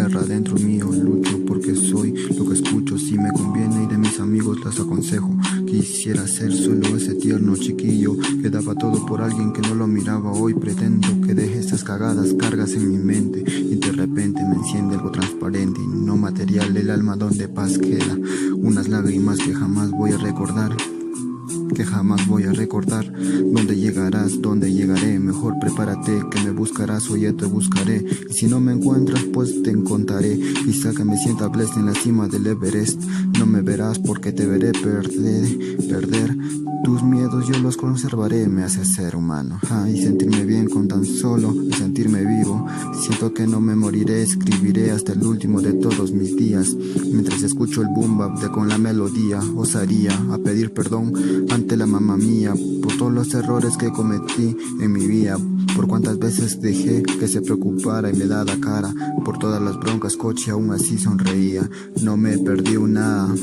guerra dentro mío. Lucho porque soy lo que escucho, si me conviene, y de mis amigos las aconsejo. Quisiera ser solo ese tierno chiquillo que daba todo por alguien que no lo miraba. Hoy pretendo que deje estas cagadas, cargas en mi mente, y de repente me enciende algo transparente y no material, el alma donde paz queda. Unas lágrimas que jamás voy a recordar, que jamás voy a recordar. ¿Dónde llegarás? ¿Dónde llegaré? Mejor prepárate, que me buscarás o ya te buscaré. Y si no me encuentras, pues te encontraré. Quizá que me sienta blessed en la cima del Everest. No me verás porque te veré perder. Tus miedos yo los conservaré, me hace ser humano. Y sentirme bien con tan solo sentirme vivo. Siento que no me moriré, escribiré hasta el último de todos mis días. Mientras escucho el boom bap de con la melodía, osaría a pedir perdón ante la mamá mía por todos los errores que cometí en mi vida. Por cuántas veces dejé que se preocupara y me daba cara. Por todas las broncas, coche, aún así sonreía. No me perdí nada.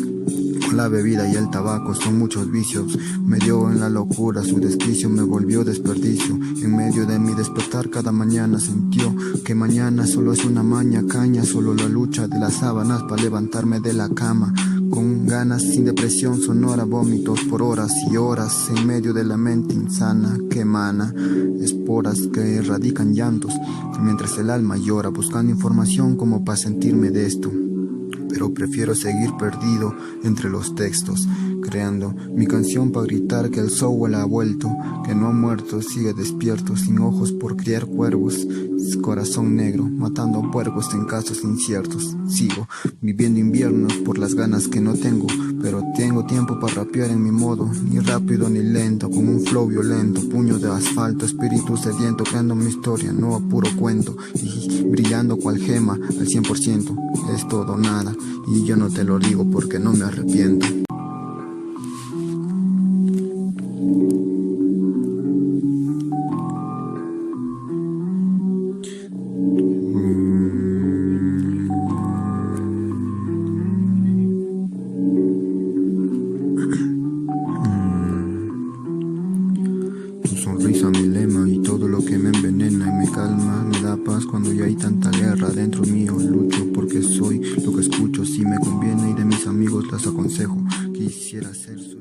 La bebida y el tabaco son muchos vicios. Me dio en la locura, su desquicio me volvió desperdicio. En medio de mi despertar cada mañana sintió que mañana solo es una caña, solo la lucha de las sábanas para levantarme de la cama. Con ganas, sin depresión sonora, vómitos por horas y horas, en medio de la mente insana que emana esporas que erradican llantos, mientras el alma llora buscando información como para sentirme de esto. Pero prefiero seguir perdido entre los textos, creando mi canción para gritar que el soul ha vuelto, que no ha muerto, sigue despierto, sin ojos por criar cuervos, corazón negro, matando puercos en casos inciertos. Sigo viviendo inviernos por las ganas que no tengo, pero tengo tiempo para rapear en mi modo, ni rápido ni lento, con un flow violento, puño de asfalto, espíritu sediento, creando mi historia, no a puro cuento, y brillando cual gema al 100%, es todo o nada, y yo no te lo digo porque no me arrepiento. Tu sonrisa mi lema y todo lo que me envenena y me calma, me da paz cuando ya hay tanta guerra dentro mío. Lucho porque soy lo que escucho, si me conviene, y de mis amigos las aconsejo. Quisiera ser solo